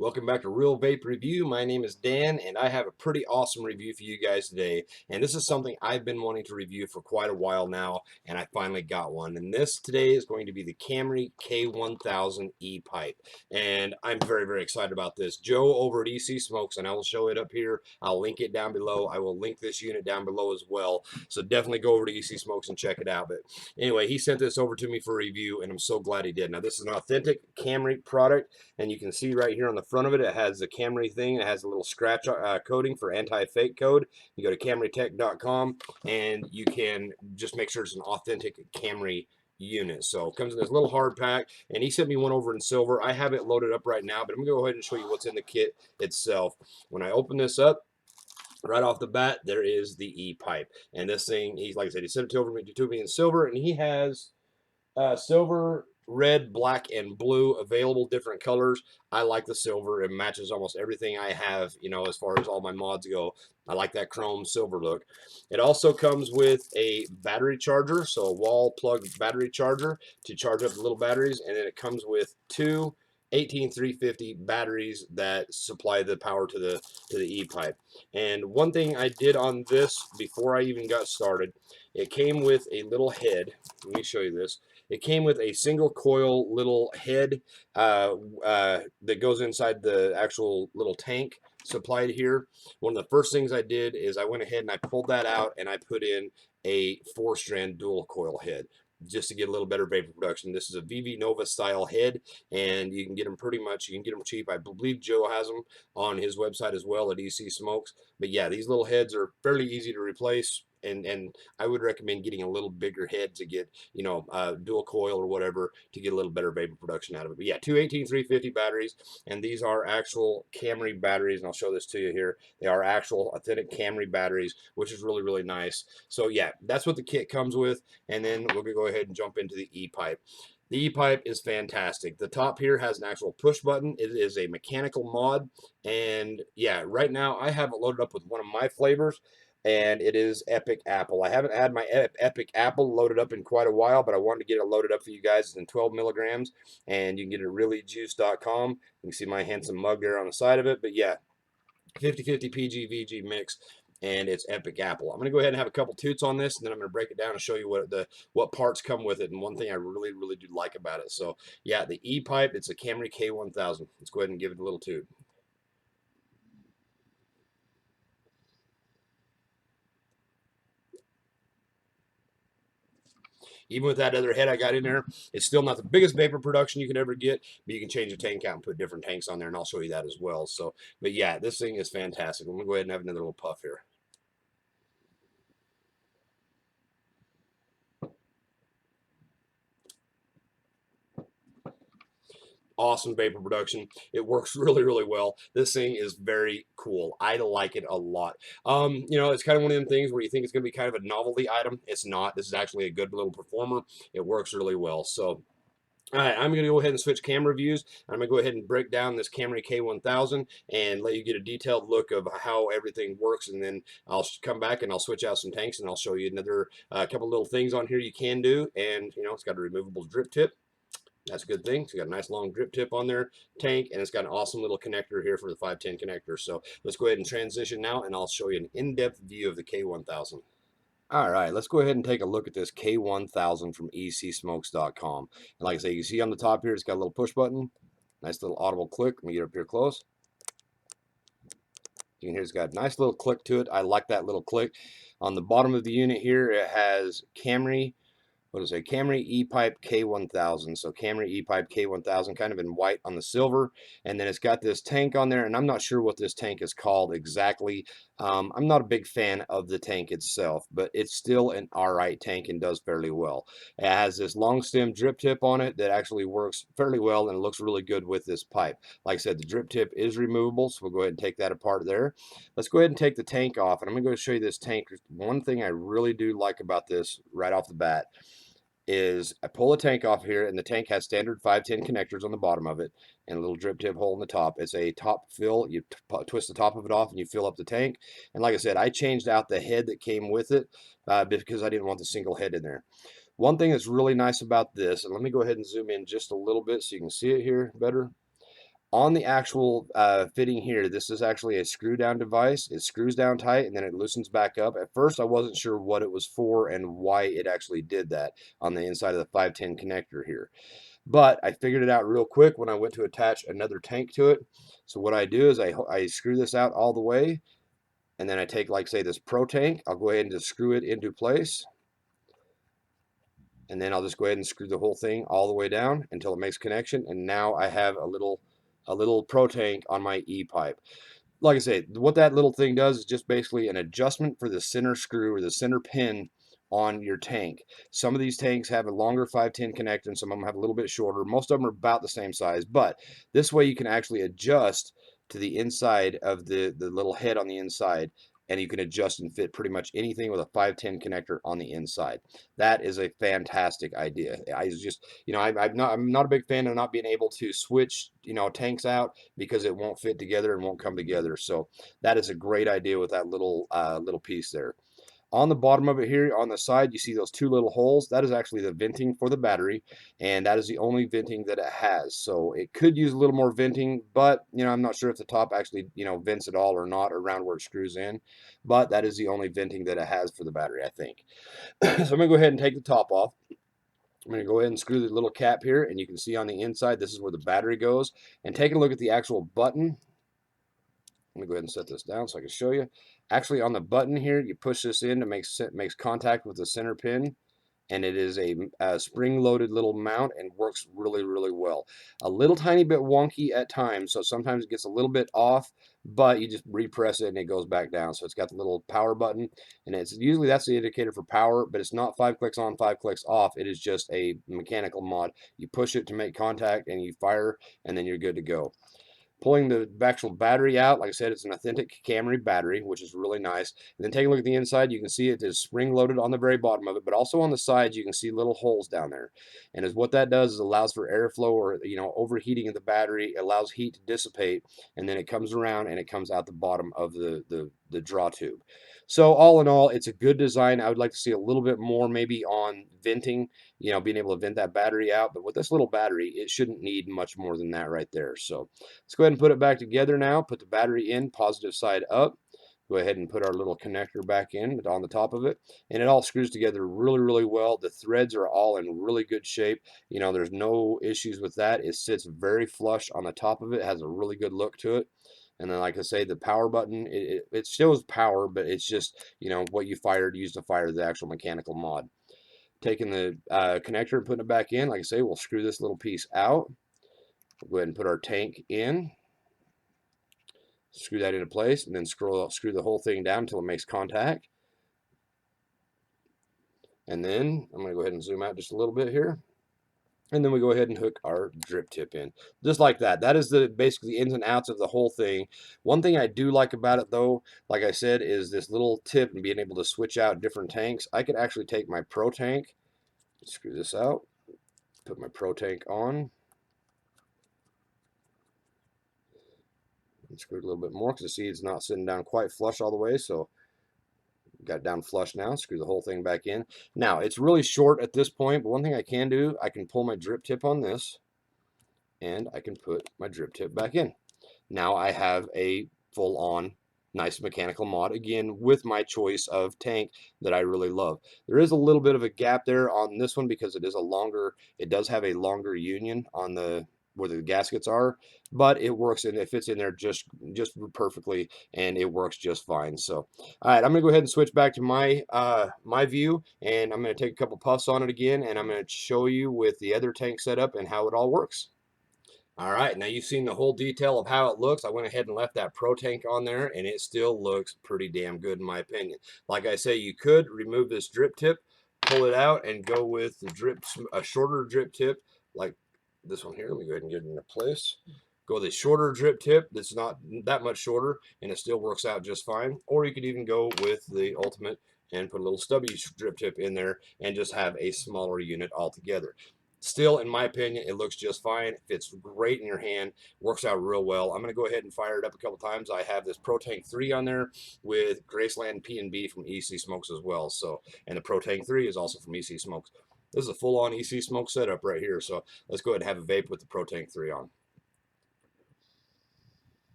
Welcome back to Real Vape Review. My name is Dan, and I have a pretty awesome review for you guys today. And this is something I've been wanting to review for quite a while now, and I finally got one. And this today is going to be the Kamry K1000 e-pipe. And I'm very, very excited about this. Joe over at ECSmokes, and I will show it up here. I'll link it down below. I will link this unit down below as well. So definitely go over to ECSmokes and check it out. But anyway, he sent this over to me for review, and I'm so glad he did. Now, this is an authentic Kamry product. And you can see right here on the front of it, it has the Kamry thing. It has a little scratch coating for anti-fake code. You go to kamrytech.com and you can just make sure it's an authentic Kamry unit. So it comes in this little hard pack, and he sent me one over in silver. I have it loaded up right now, but I'm gonna go ahead and show you what's in the kit itself. When I open this up, right off the bat, there is the e-pipe. And this thing, he's like I said, he sent it to me in silver, and he has silver, red, black, and blue available, different colors. I like the silver. It matches almost everything I have, you know, as far as all my mods go. I like that chrome silver look. It also comes with a battery charger, so a wall plug battery charger to charge up the little batteries, and then it comes with two 18350 batteries that supply the power to the e-pipe. And one thing I did on this before I even got started, it came with a little head. Let me show you this. It came with a single coil little head that goes inside the actual little tank supplied here. One of the first things I did is I went ahead and I pulled that out and I put in a 4-strand dual coil head just to get a little better vapor production. This is a VV Nova style head, and you can get them pretty much, you can get them cheap. I believe Joe has them on his website as well at ECSmokes. But yeah, these little heads are fairly easy to replace. And I would recommend getting a little bigger head to get, you know, dual coil or whatever to get a little better vapor production out of it. But yeah, two 18350 batteries, and these are actual Kamry batteries, and I'll show this to you here. They are actual authentic Kamry batteries, which is really, really nice. So yeah, that's what the kit comes with, and then we're gonna go ahead and jump into the e-pipe. The e-pipe is fantastic. The top here has an actual push button. It is a mechanical mod, and yeah, right now I have it loaded up with one of my flavors, and it is Epic Apple. I haven't had my Epic Apple loaded up in quite a while, but I wanted to get it loaded up for you guys. It's in 12 milligrams, and you can get it at reallyjuice.com. You can see my handsome mug there on the side of it, but yeah, 50-50 PG-VG mix, and it's Epic Apple. I'm going to go ahead and have a couple toots on this, and then I'm going to break it down and show you what parts come with it, and one thing I really, really do like about it. So yeah, the e-pipe, it's a Kamry K1000. Let's go ahead and give it a little toot. Even with that other head I got in there, it's still not the biggest vapor production you can ever get, but you can change the tank out and put different tanks on there, and I'll show you that as well. So, but yeah, this thing is fantastic. I'm going to go ahead and have another little puff here. Awesome vapor production. It works really, really well. This thing is very cool. I like it a lot. You know, it's kind of one of them things where you think it's going to be kind of a novelty item. It's not. This is actually a good little performer. It works really well. So, all right, I'm going to go ahead and switch camera views. I'm going to go ahead and break down this Kamry K1000 and let you get a detailed look of how everything works. And then I'll come back and I'll switch out some tanks and I'll show you another couple little things on here you can do. And, you know, it's got a removable drip tip. That's a good thing. It's got a nice long drip tip on their tank, and it's got an awesome little connector here for the 510 connector. So let's go ahead and transition now, and I'll show you an in-depth view of the K1000. All right, let's go ahead and take a look at this K1000 from ECSmokes.com. And like I say, you see on the top here, it's got a little push button. Nice little audible click. Let me get up here close. You can hear it's got a nice little click to it. I like that little click. On the bottom of the unit here, it has Kamry, what is it? Kamry e-pipe K1000. So Kamry e-pipe K1000, kind of in white on the silver, and then it's got this tank on there, and I'm not sure what this tank is called exactly. I'm not a big fan of the tank itself, but it's still an alright tank and does fairly well. It has this long stem drip tip on it that actually works fairly well and looks really good with this pipe. Like I said, the drip tip is removable, so we'll go ahead and take that apart there. Let's go ahead and take the tank off, and I'm going to go show you this tank. One thing I really do like about this right off the bat is I pull the tank off here, and the tank has standard 510 connectors on the bottom of it and a little drip tip hole in the top. It's a top fill. You twist the top of it off and you fill up the tank. And like I said, I changed out the head that came with it because I didn't want the single head in there. One thing that's really nice about this, and let me go ahead and zoom in just a little bit so you can see it here better. On the actual fitting here, this is actually a screw down device. It screws down tight and then it loosens back up. At first, I wasn't sure what it was for and why it actually did that on the inside of the 510 connector here. But I figured it out real quick when I went to attach another tank to it. So what I do is I screw this out all the way, and then I take, like, say, this Pro tank. I'll go ahead and just screw it into place. And then I'll just go ahead and screw the whole thing all the way down until it makes connection. And now I have a little Pro tank on my E-pipe. Like I say, what that little thing does is just basically an adjustment for the center screw or the center pin on your tank. Some of these tanks have a longer 510 connector and some of them have a little bit shorter. Most of them are about the same size, but this way you can actually adjust to the inside of the little head on the inside, and you can adjust and fit pretty much anything with a 510 connector on the inside. That is a fantastic idea. I just, I'm not a big fan of not being able to switch, tanks out because it won't fit together and won't come together. So that is a great idea with that little piece there. On the bottom of it here, on the side, you see those two little holes. That is actually the venting for the battery, and that is the only venting that it has. So it could use a little more venting, but I'm not sure if the top actually vents at all or not around where it screws in. But that is the only venting that it has for the battery, I think. So I'm gonna go ahead and take the top off. I'm going to go ahead and screw the little cap here, and you can see on the inside, this is where the battery goes. And take a look at the actual button. I'm going to go ahead and set this down so I can show you. Actually, on the button here, you push this in to makes contact with the center pin, and it is a spring-loaded little mount and works really, really well. A little tiny bit wonky at times, so sometimes it gets a little bit off, but you just repress it and it goes back down. So it's got the little power button, and it's usually that's the indicator for power, but it's not 5 clicks on, 5 clicks off. It is just a mechanical mod. You push it to make contact and you fire, and then you're good to go. Pulling the actual battery out, like I said, it's an authentic Kamry battery, which is really nice. And then take a look at the inside. You can see it is spring loaded on the very bottom of it, but also on the sides you can see little holes down there. And as what that does is allows for airflow or overheating of the battery. It allows heat to dissipate, and then it comes around and it comes out the bottom of the draw tube. So all in all, it's a good design. I would like to see a little bit more maybe on venting, being able to vent that battery out. But with this little battery, it shouldn't need much more than that right there. So let's go ahead and put it back together now. Put the battery in, positive side up. Go ahead and put our little connector back in on the top of it. And it all screws together really, really well. The threads are all in really good shape. There's no issues with that. It sits very flush on the top of it. It has a really good look to it. And then, like I say, the power button, it shows power, but it's just, what you use to fire the actual mechanical mod. Taking the connector and putting it back in, like I say, we'll screw this little piece out. We'll go ahead and put our tank in. Screw that into place, and then screw the whole thing down until it makes contact. And then I'm going to go ahead and zoom out just a little bit here. And then we go ahead and hook our drip tip in, just like that. That is basically the ins and outs of the whole thing. One thing I do like about it, though, like I said, is this little tip and being able to switch out different tanks. I could actually take my Pro tank, screw this out, put my Pro tank on, and screw it a little bit more because you see it's not sitting down quite flush all the way. So got it down flush now. Screw the whole thing back in. Now it's really short at this point, but one thing I can do, I can pull my drip tip on this, and I can put my drip tip back in. Now I have a full-on nice mechanical mod, again with my choice of tank that I really love. There is a little bit of a gap there on this one because it does have a longer union on where the gaskets are, but it works and it fits in there just perfectly, and it works just fine. So all right, I'm gonna go ahead and switch back to my view, and I'm gonna take a couple puffs on it again, and I'm gonna show you with the other tank setup and how it all works. All right, now you've seen the whole detail of how it looks. I went ahead and left that Pro tank on there, and it still looks pretty damn good in my opinion. Like I say, you could remove this drip tip, pull it out, and go with a shorter drip tip like this one here. Let me go ahead and get it into place. Go with a shorter drip tip that's not that much shorter, and it still works out just fine. Or you could even go with the ultimate and put a little stubby drip tip in there and just have a smaller unit altogether. Still, in my opinion, it looks just fine. It fits great in your hand. Works out real well. I'm going to go ahead and fire it up a couple times. I have this Pro Tank 3 on there with Graceland P&B from ECSmokes as well. So, and the Pro Tank 3 is also from ECSmokes. This is a full-on ECSmoke setup right here. So let's go ahead and have a vape with the Pro Tank 3 on.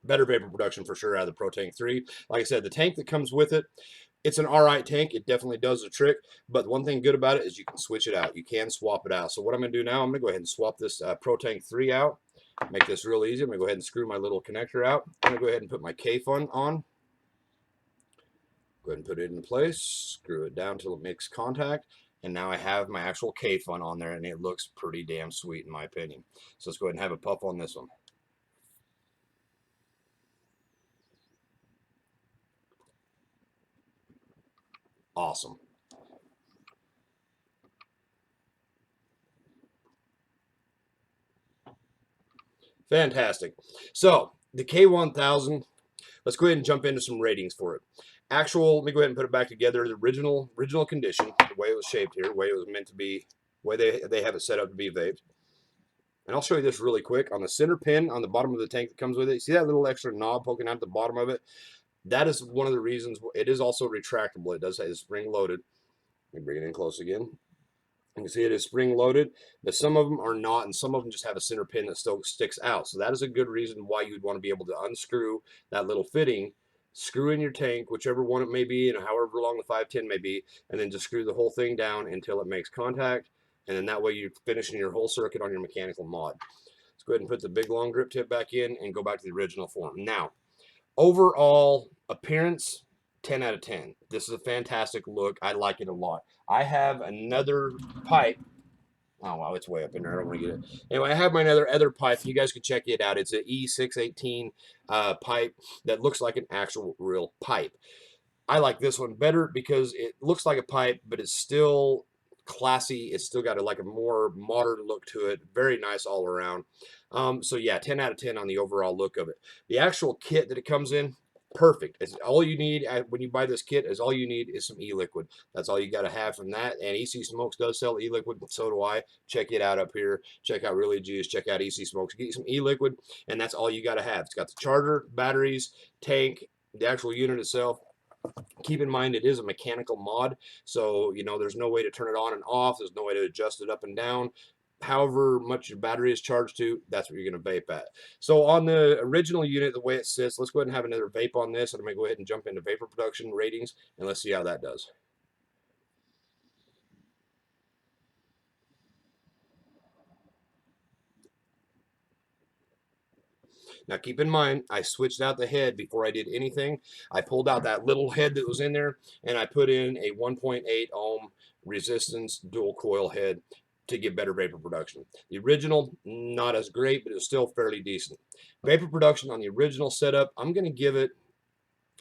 better vapor production for sure out of the Pro Tank 3. Like I said, the tank that comes with it, it's an alright tank. It definitely does the trick. But the one thing good about it is you can switch it out. You can swap it out. So what I'm going to do now, I'm going to go ahead and swap this Pro Tank 3 out. Make this real easy. I'm going to go ahead and screw my little connector out. I'm going to go ahead and put my K-Fun on. Go ahead and put it in place. Screw it down until it makes contact. And now I have my actual K-Fun on there, and it looks pretty damn sweet in my opinion. So let's go ahead and have a puff on this one. Awesome. Fantastic. So the K1000, let's go ahead and jump into some ratings for it. Let me go ahead and put it back together. The original condition, the way it was shaped here, the way it was meant to be, the way they have it set up to be vaped. And I'll show you this really quick. On the center pin on the bottom of the tank that comes with it, see that little extra knob poking out at the bottom of it? That is one of the reasons. It is also retractable. It does have spring loaded. Let me bring it in close again. You can see it is spring loaded, but some of them are not, and some of them just have a center pin that still sticks out. So that is a good reason why you'd want to be able to unscrew that little fitting, screw in your tank, whichever one it may be, and however long the 510 may be, and then just screw the whole thing down until it makes contact, and then that way you're finishing your whole circuit on your mechanical mod. Let's go ahead and put the big long grip tip back in and go back to the original form. Now, overall appearance, 10 out of 10. This is a fantastic look. I like it a lot. I have another pipe. Oh, wow, it's way up in there. I don't want to get it. Anyway, I have my other pipe. You guys can check it out. It's an E618 pipe that looks like an actual real pipe. I like this one better because it looks like a pipe, but it's still classy. It's still got like a more modern look to it. Very nice all around. So yeah, 10 out of 10 on the overall look of it. The actual kit that it comes in, perfect. It's all you need when you buy this kit. Is all you need is some e-liquid. That's all you got to have from that. And ECSmokes does sell e-liquid, so do I. Check it out up here. Check out Really Juice. Check out ECSmokes. Get you some e-liquid, and that's all you got to have. It's got the charger, batteries, tank, the actual unit itself. Keep in mind it is a mechanical mod, so there's no way to turn it on and off. There's no way to adjust it up and down. However much your battery is charged to, that's what you're going to vape at. So on the original unit, the way it sits, let's go ahead and have another vape on this. I'm going to go ahead and jump into vapor production ratings, and let's see how that does. Now keep in mind, I switched out the head before I did anything. I pulled out that little head that was in there, and I put in a 1.8 ohm resistance dual coil head to get better vapor production. The original, not as great, but it's still fairly decent. Vapor production on the original setup, I'm going to give it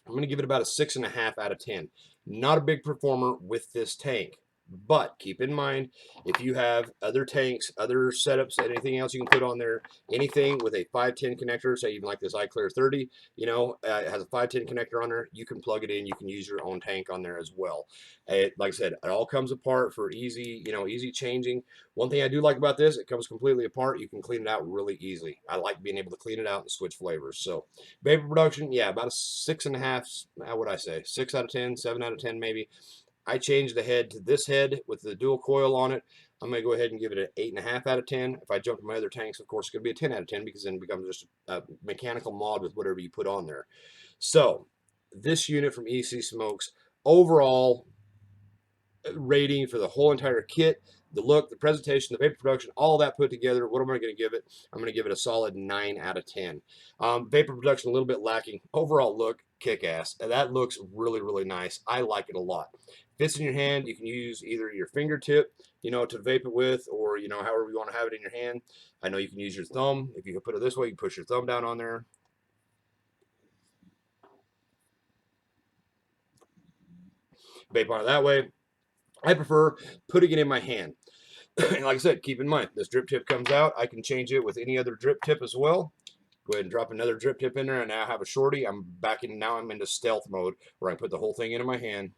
about a 6.5 out of 10. Not a big performer with this tank. But keep in mind, if you have other tanks, other setups, anything else you can put on there, anything with a 510 connector, say even like this iClear 30, it has a 510 connector on there, you can plug it in. You can use your own tank on there as well. Like I said, it all comes apart for easy, easy changing. One thing I do like about this, it comes completely apart. You can clean it out really easily. I like being able to clean it out and switch flavors. So vapor production, yeah, about a 6.5. How would I say? 6 out of 10, 7 out of 10 maybe. I changed the head to this head with the dual coil on it. I'm going to go ahead and give it an 8.5 out of 10. If I jump to my other tanks, of course, it's going to be a 10 out of 10 because then it becomes just a mechanical mod with whatever you put on there. So this unit from ECSmokes, overall rating for the whole entire kit, the look, the presentation, the vapor production, all that put together, what am I going to give it? I'm going to give it a solid 9 out of 10. Vapor production a little bit lacking. Overall look, kick-ass. That looks really, really nice. I like it a lot. Fits in your hand. You can use either your fingertip, to vape it with, or, however you want to have it in your hand. I know you can use your thumb. If you can put it this way, you can push your thumb down on there. Vape on it that way. I prefer putting it in my hand. Like I said, keep in mind, this drip tip comes out. I can change it with any other drip tip as well. Go ahead and drop another drip tip in there, and now I have a shorty. Now I'm into stealth mode, where I put the whole thing into my hand.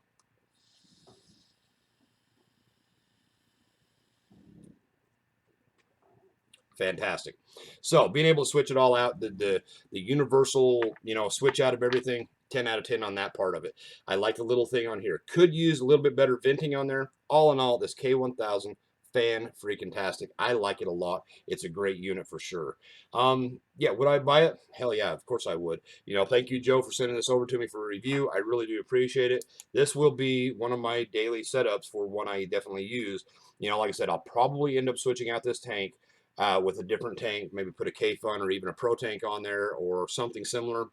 Fantastic. So being able to switch it all out, the universal, switch out of everything, 10 out of 10 on that part of it. I like the little thing on here. Could use a little bit better venting on there. All in all, this K1000, fan-freaking-tastic. I like it a lot. It's a great unit for sure. Yeah, would I buy it? Hell yeah, of course I would. You know, thank you, Joe, for sending this over to me for a review. I really do appreciate it. This will be one of my daily setups for one I definitely use. You know, like I said, I'll probably end up switching out this tank with a different tank, maybe put a K-Fun or even a Pro tank on there or something similar,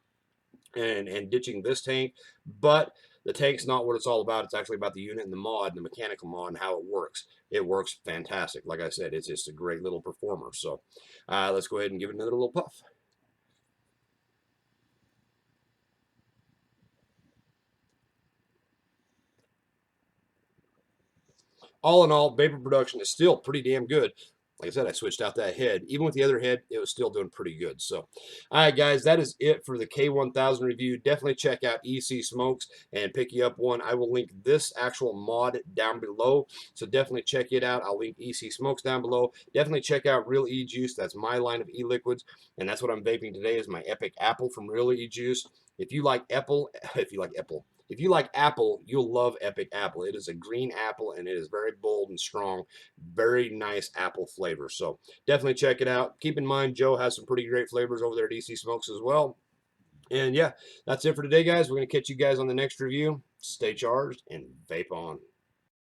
and ditching this tank. But the tank's not what it's all about. It's actually about the unit and the mod, and the mechanical mod, and how it works. It works fantastic. Like I said, it's just a great little performer. So let's go ahead and give it another little puff. All in all, vapor production is still pretty damn good. Like I said, I switched out that head. Even with the other head, it was still doing pretty good. So, all right, guys, that is it for the K1000 review. Definitely check out ECSmokes and pick you up one. I will link this actual mod down below, so definitely check it out. I'll link ECSmokes down below. Definitely check out Real E-Juice. That's my line of e-liquids, and that's what I'm vaping today is my Epic Apple from Real E-Juice. If you like Apple, if you like apple, you'll love Epic Apple. It is a green apple, and it is very bold and strong. Very nice apple flavor. So definitely check it out. Keep in mind, Joe has some pretty great flavors over there at ECSmokes as well. And yeah, that's it for today, guys. We're going to catch you guys on the next review. Stay charged and vape on.